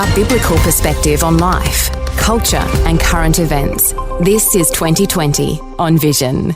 A biblical perspective on life, culture and current events. This is 2020 on Vision.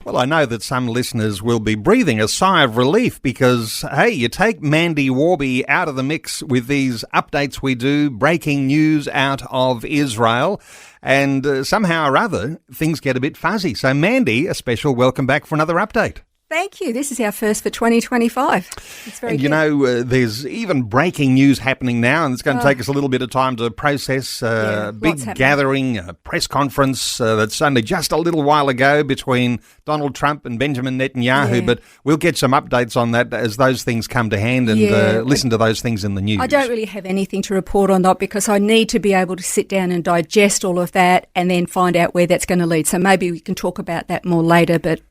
Well, I know that some listeners will be breathing a sigh of relief because, hey, you take Mandy, Worby out of the mix with these updates we do, breaking news out of Israel, and somehow or other, things get a bit fuzzy. So, Mandy, a special welcome back for another update. Thank you. This is our first for 2025. It's very and good. you know, there's even breaking news happening now, and it's going to take us a little bit of time to process. Big gathering, a press conference that's only just a little while ago between Donald Trump and Benjamin Netanyahu, but we'll get some updates on that as those things come to hand and listen to those things in the news. I don't really have anything to report on that because I need to be able to sit down and digest all of that and then find out where that's going to lead. So maybe we can talk about that more later, but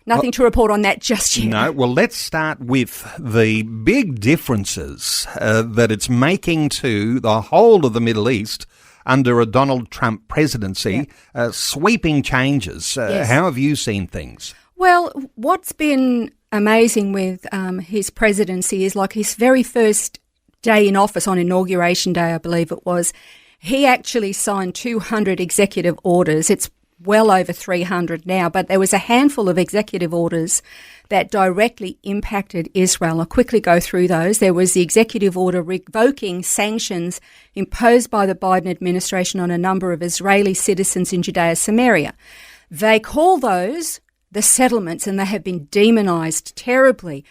nothing to report on that just yet. No, well, let's start with the big differences that it's making to the whole of the Middle East under a Donald Trump presidency, sweeping changes. How have you seen things? Well, what's been amazing with his presidency is like his very first day in office on Inauguration Day, I believe it was, he actually signed 200 executive orders. It's well over 300 now, but there was a handful of executive orders that directly impacted Israel. I'll quickly go through those. There was the executive order revoking sanctions imposed by the Biden administration on a number of Israeli citizens in Judea Samaria. They call those the settlements, and they have been demonized terribly.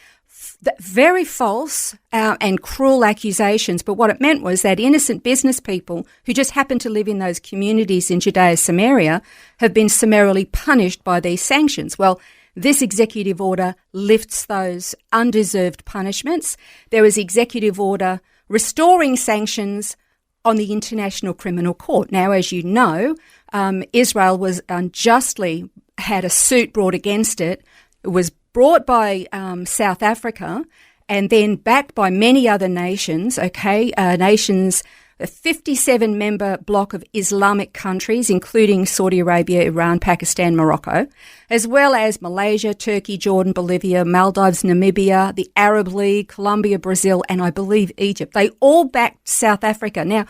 Very false and cruel accusations, but what it meant was that innocent business people who just happened to live in those communities in Judea Samaria have been summarily punished by these sanctions. Well, this executive order lifts those undeserved punishments. There was executive order restoring sanctions on the International Criminal Court. Now, as you know, Israel was unjustly had a suit brought against it. It was brought by South Africa and then backed by many other nations, a 57-member bloc of Islamic countries, including Saudi Arabia, Iran, Pakistan, Morocco, as well as Malaysia, Turkey, Jordan, Bolivia, Maldives, Namibia, the Arab League, Colombia, Brazil, and I believe Egypt. They all backed South Africa. Now,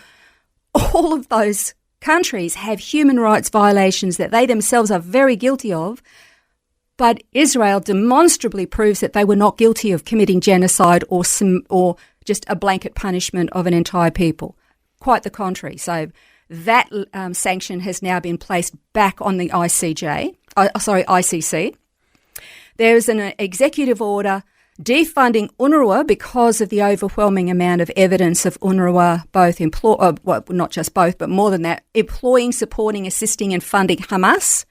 all of those countries have human rights violations that they themselves are very guilty of, but Israel demonstrably proves that they were not guilty of committing genocide or just a blanket punishment of an entire people. Quite the contrary. So that sanction has now been placed back on the ICC. There's an executive order defunding UNRWA because of the overwhelming amount of evidence of UNRWA not just both, but more than that, employing, supporting, assisting and funding Hamas.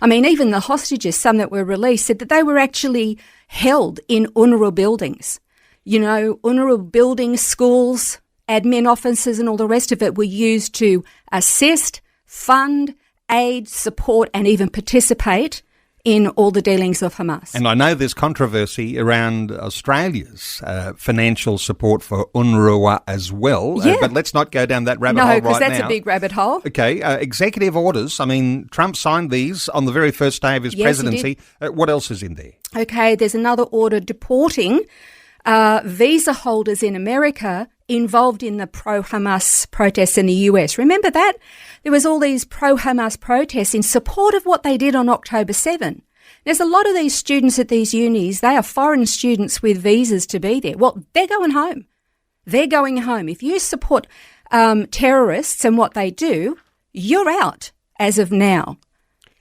I mean, even the hostages, some that were released, said that they were actually held in UNRWA buildings. You know, UNRWA buildings, schools, admin offices and all the rest of it were used to assist, fund, aid, support and even participate in all the dealings of Hamas. And I know there's controversy around Australia's financial support for UNRWA as well, but let's not go down that rabbit hole right now. No, because that's a big rabbit hole. Okay, executive orders, I mean, Trump signed these on the very first day of his presidency. What else is in there? Okay, there's another order deporting visa holders in America involved in the pro-Hamas protests in the US. Remember that? There was all these pro-Hamas protests in support of what they did on October 7. There's a lot of these students at these unis, they are foreign students with visas to be there. Well, they're going home. They're going home. If you support terrorists and what they do, you're out as of now.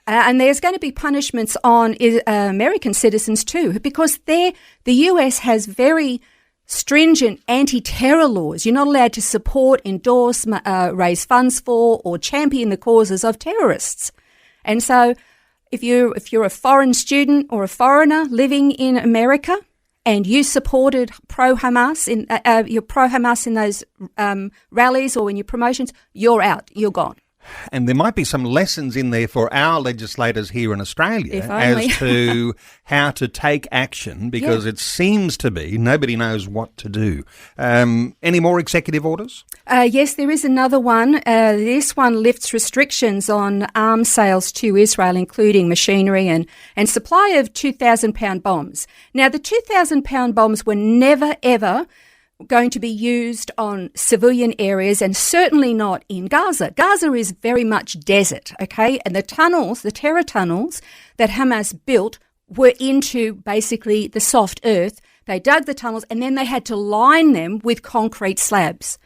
And there's going to be punishments on American citizens too, because the US has very stringent anti-terror laws. You're not allowed to support, endorse, raise funds for, or champion the causes of terrorists. And so, if you're a foreign student or a foreigner living in America, and you supported pro-Hamas in those rallies or in your promotions, you're out. You're gone. And there might be some lessons in there for our legislators here in Australia as to how to take action, because it seems to be nobody knows what to do. Any more executive orders? Yes, there is another one. This one lifts restrictions on arms sales to Israel, including machinery and supply of 2,000-pound bombs. Now, the 2,000-pound bombs were never, ever going to be used on civilian areas and certainly not in Gaza. Gaza is very much desert, okay? And the terror tunnels that Hamas built were into basically the soft earth. They dug the tunnels and then they had to line them with concrete slabs.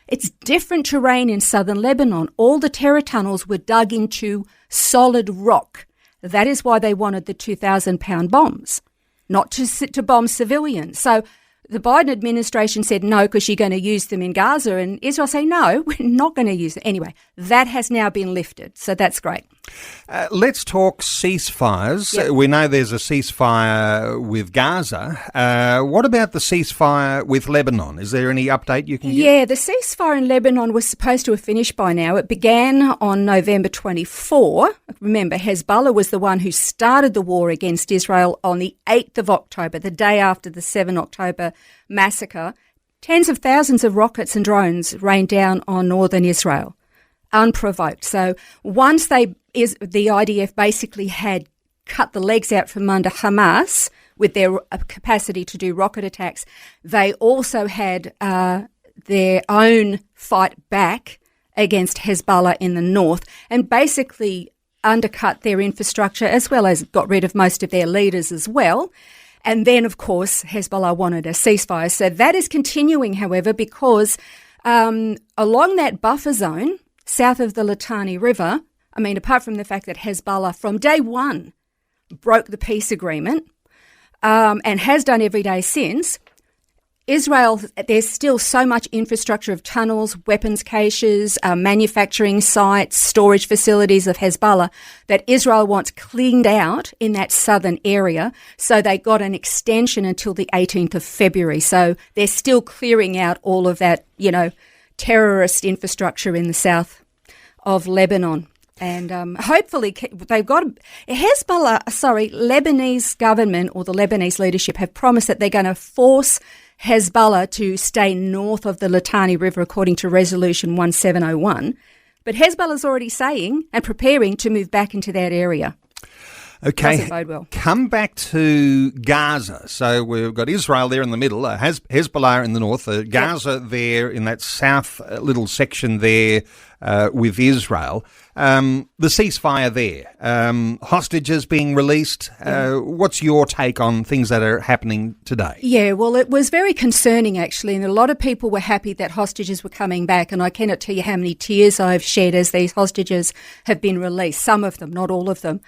It's different terrain in southern Lebanon. All the terror tunnels were dug into solid rock. That is why they wanted the 2,000-pound bombs, not to bomb civilians. So the Biden administration said no because you're going to use them in Gaza, and Israel say no, we're not going to use them. Anyway, that has now been lifted, so that's great. Let's talk ceasefires. Yep. We know there's a ceasefire with Gaza. What about the ceasefire with Lebanon? Is there any update you can give? Yeah, the ceasefire in Lebanon was supposed to have finished by now. It began on November 24. Remember, Hezbollah was the one who started the war against Israel on the 8th of October, the day after the 7 October massacre. Tens of thousands of rockets and drones rained down on northern Israel, unprovoked. So once the IDF basically had cut the legs out from under Hamas with their capacity to do rocket attacks, they also had their own fight back against Hezbollah in the north and basically undercut their infrastructure as well as got rid of most of their leaders as well. And then, of course, Hezbollah wanted a ceasefire. So that is continuing, however, because along that buffer zone, south of the Litani River, I mean, apart from the fact that Hezbollah from day one broke the peace agreement and has done every day since, Israel, there's still so much infrastructure of tunnels, weapons caches, manufacturing sites, storage facilities of Hezbollah that Israel wants cleaned out in that southern area. So they got an extension until the 18th of February. So they're still clearing out all of that, terrorist infrastructure in the south of Lebanon. And hopefully they've got Lebanese government or the Lebanese leadership have promised that they're going to force Hezbollah to stay north of the Litani River according to Resolution 1701. But Hezbollah's already saying and preparing to move back into that area. Okay, doesn't bode well. Come back to Gaza. So we've got Israel there in the middle, Hezbollah in the north, Gaza there in that south little section there with Israel. The ceasefire there, hostages being released. What's your take on things that are happening today? Yeah, well, it was very concerning, actually, and a lot of people were happy that hostages were coming back, and I cannot tell you how many tears I've shed as these hostages have been released, some of them, not all of them.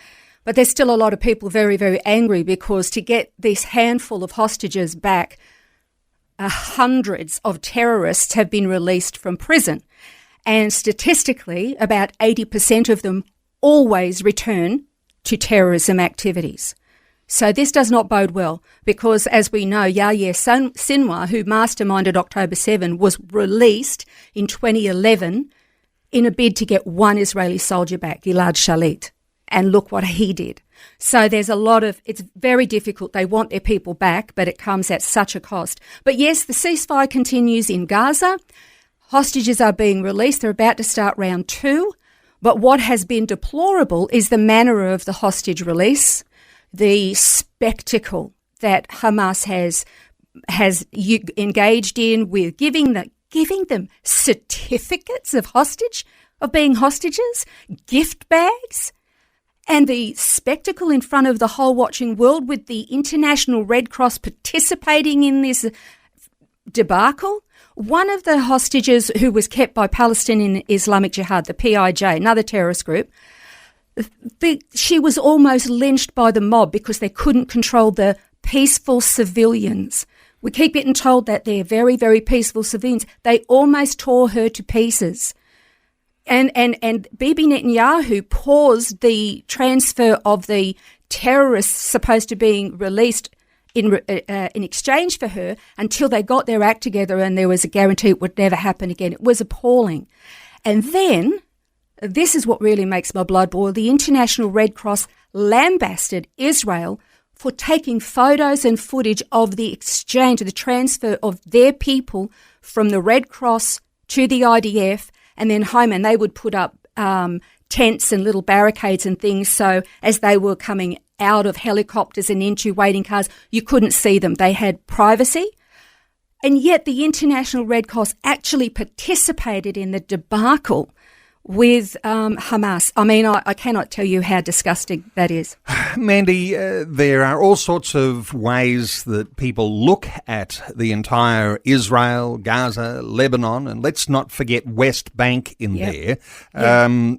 But there's still a lot of people very, very angry because to get this handful of hostages back, hundreds of terrorists have been released from prison. And statistically, about 80% of them always return to terrorism activities. So this does not bode well because, as we know, Yahya Sinwar, who masterminded October 7, was released in 2011 in a bid to get one Israeli soldier back, Gilad Shalit. And look what he did. So there's it's very difficult. They want their people back, but it comes at such a cost. But yes, the ceasefire continues in Gaza. Hostages are being released. They're about to start round 2. But what has been deplorable is the manner of the hostage release, the spectacle that Hamas has engaged in with giving them certificates of being hostages, gift bags, and the spectacle in front of the whole watching world with the International Red Cross participating in this debacle. One of the hostages who was kept by Palestinian Islamic Jihad, the PIJ, another terrorist group, she was almost lynched by the mob because they couldn't control the peaceful civilians. We keep getting told that they're very, very peaceful civilians. They almost tore her to pieces. And Bibi Netanyahu paused the transfer of the terrorists supposed to being released in exchange for her until they got their act together and there was a guarantee it would never happen again. It was appalling. And then, this is what really makes my blood boil, the International Red Cross lambasted Israel for taking photos and footage of the exchange, the transfer of their people from the Red Cross to the IDF and then home, and they would put up tents and little barricades and things, so as they were coming out of helicopters and into waiting cars, you couldn't see them. They had privacy. And yet the International Red Cross actually participated in the debacle with Hamas. I mean, I cannot tell you how disgusting that is. Mandy, there are all sorts of ways that people look at the entire Israel, Gaza, Lebanon, and let's not forget West Bank in there.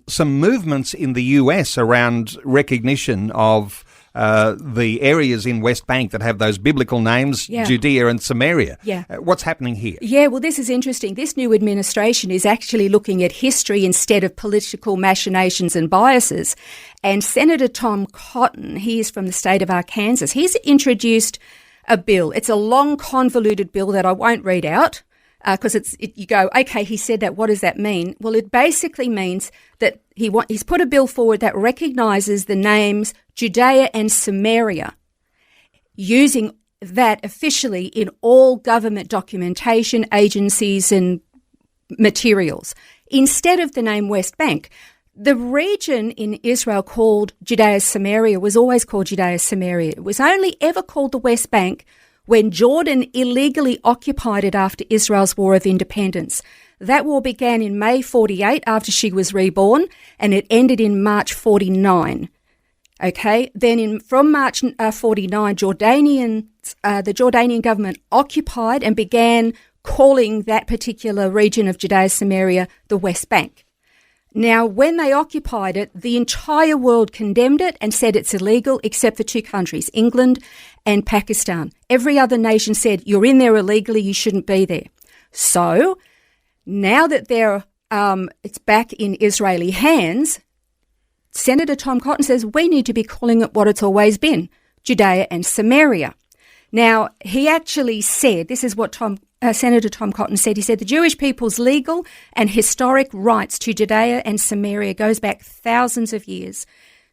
Some movements in the US around recognition of the areas in West Bank that have those biblical names, Judea and Samaria. What's happening here? Well, this is interesting. This new administration is actually looking at history instead of political machinations and biases. And Senator Tom Cotton, he is from the state of Arkansas, he's introduced a bill. It's a long, convoluted bill that I won't read out because you go, okay, he said that, what does that mean? Well, it basically means that he's put a bill forward that recognises the names Judea and Samaria, using that officially in all government documentation, agencies and materials, instead of the name West Bank. The region in Israel called Judea-Samaria was always called Judea-Samaria. It was only ever called the West Bank when Jordan illegally occupied it after Israel's War of Independence. That war began in May 48 after she was reborn, and it ended in March 49. Okay, then from March 49, the Jordanian government occupied and began calling that particular region of Judea-Samaria the West Bank. Now, when they occupied it, the entire world condemned it and said it's illegal except for two countries, England and Pakistan. Every other nation said, you're in there illegally, you shouldn't be there. So, now that it's back in Israeli hands, Senator Tom Cotton says we need to be calling it what it's always been, Judea and Samaria. Now, he actually said, this is what Senator Tom Cotton said, he said the Jewish people's legal and historic rights to Judea and Samaria goes back thousands of years.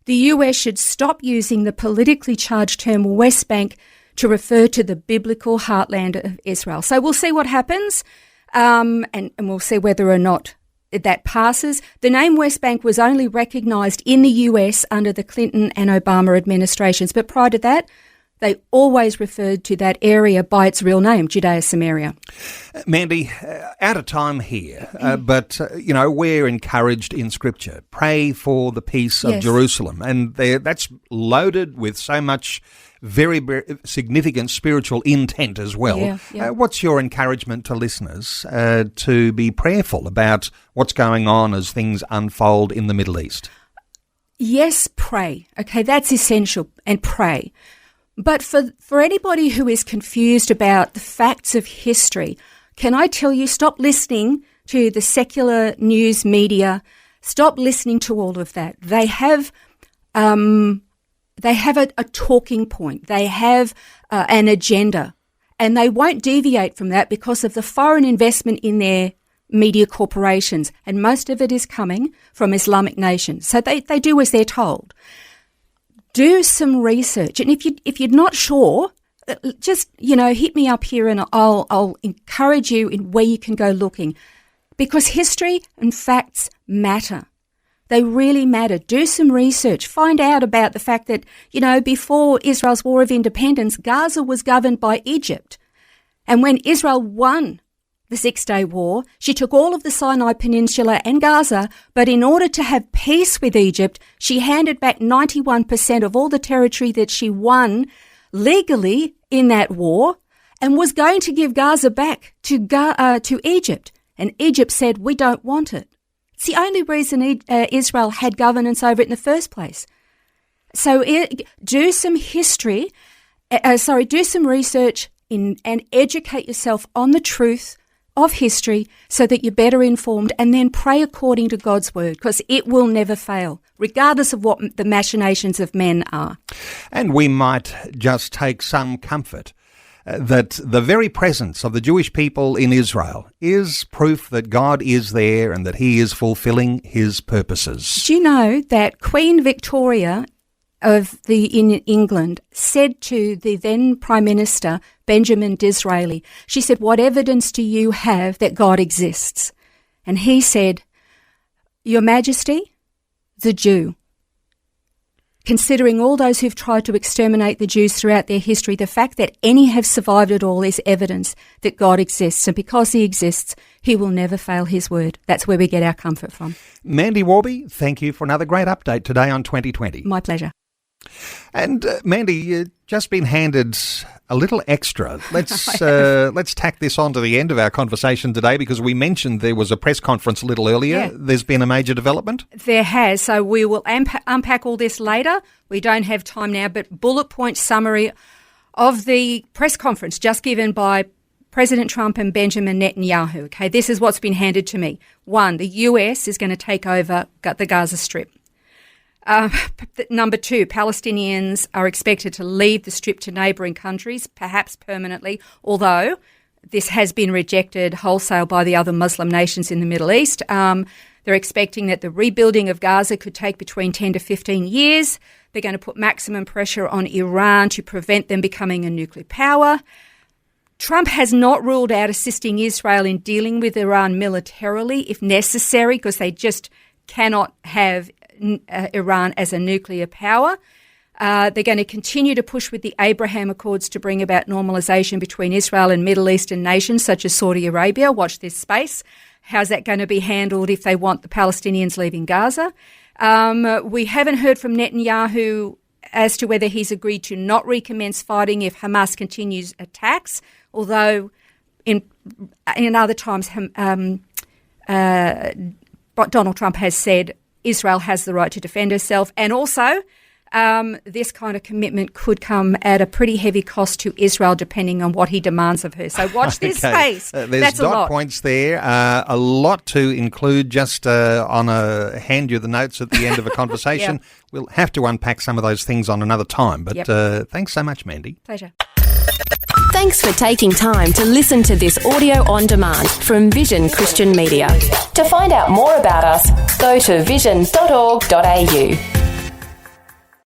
The US should stop using the politically charged term West Bank to refer to the biblical heartland of Israel. So we'll see what happens, and we'll see whether or not that passes. The name West Bank was only recognised in the US under the Clinton and Obama administrations, but prior to that, they always referred to that area by its real name, Judea-Samaria. Mandy, out of time here, but, we're encouraged in Scripture. Pray for the peace of Jerusalem. And that's loaded with so much very, very significant spiritual intent as well. What's your encouragement to listeners to be prayerful about what's going on as things unfold in the Middle East? Yes, pray. Okay, that's essential, and pray. But for anybody who is confused about the facts of history, can I tell you, stop listening to the secular news media. Stop listening to all of that. They have a talking point. They have an agenda, and they won't deviate from that because of the foreign investment in their media corporations, and most of it is coming from Islamic nations. So they do as they're told. Do some research, and if you're not sure, just hit me up here, and I'll encourage you in where you can go looking, because history and facts matter. They really matter. Do some research. Find out about the fact that before Israel's War of Independence, Gaza was governed by Egypt, and when Israel won the Six-Day War, she took all of the Sinai Peninsula and Gaza, but in order to have peace with Egypt, she handed back 91% of all the territory that she won legally in that war, and was going to give Gaza back to Egypt. And Egypt said, we don't want it. It's the only reason Israel had governance over it in the first place. So do some history, do some research and educate yourself on the truth of history so that you're better informed, and then pray according to God's word, because it will never fail, regardless of what the machinations of men are. And we might just take some comfort that the very presence of the Jewish people in Israel is proof that God is there and that he is fulfilling his purposes. Do you know that Queen Victoria in England said to the then Prime Minister, Benjamin Disraeli, she said, what evidence do you have that God exists? And he said, Your Majesty, the Jew. considering all those who've tried to exterminate the Jews throughout their history, the fact that any have survived it all is evidence that God exists. And because he exists, he will never fail his word. That's where we get our comfort from. Mandy Worby, thank you for another great update today on 2020. My pleasure. And Mandy, you've just been handed a little extra. Let's tack this on to the end of our conversation today, because we mentioned there was a press conference a little earlier. Yeah. There's been a major development. There has. So we will unpack all this later. We don't have time now, but bullet point summary of the press conference just given by President Trump and Benjamin Netanyahu. Okay, this is what's been handed to me. 1, the US is going to take over the Gaza Strip. Number 2, Palestinians are expected to leave the Strip to neighbouring countries, perhaps permanently, although this has been rejected wholesale by the other Muslim nations in the Middle East. They're expecting that the rebuilding of Gaza could take between 10 to 15 years. They're going to put maximum pressure on Iran to prevent them becoming a nuclear power. Trump has not ruled out assisting Israel in dealing with Iran militarily if necessary, because they just cannot have Iran as a nuclear power. They're going to continue to push with the Abraham Accords to bring about normalisation between Israel and Middle Eastern nations such as Saudi Arabia. Watch this space. How's that going to be handled if they want the Palestinians leaving Gaza? We haven't heard from Netanyahu as to whether he's agreed to not recommence fighting if Hamas continues attacks, although in other times Donald Trump has said Israel has the right to defend herself, and also this kind of commitment could come at a pretty heavy cost to Israel depending on what he demands of her. So watch this space. There's That's a dot lot. points there, a lot to include just on a hand you the notes at the end of a conversation. Yep. We'll have to unpack some of those things on another time, but thanks so much, Mandy. Pleasure. Thanks for taking time to listen to this audio on demand from Vision Christian Media. To find out more about us, go to vision.org.au.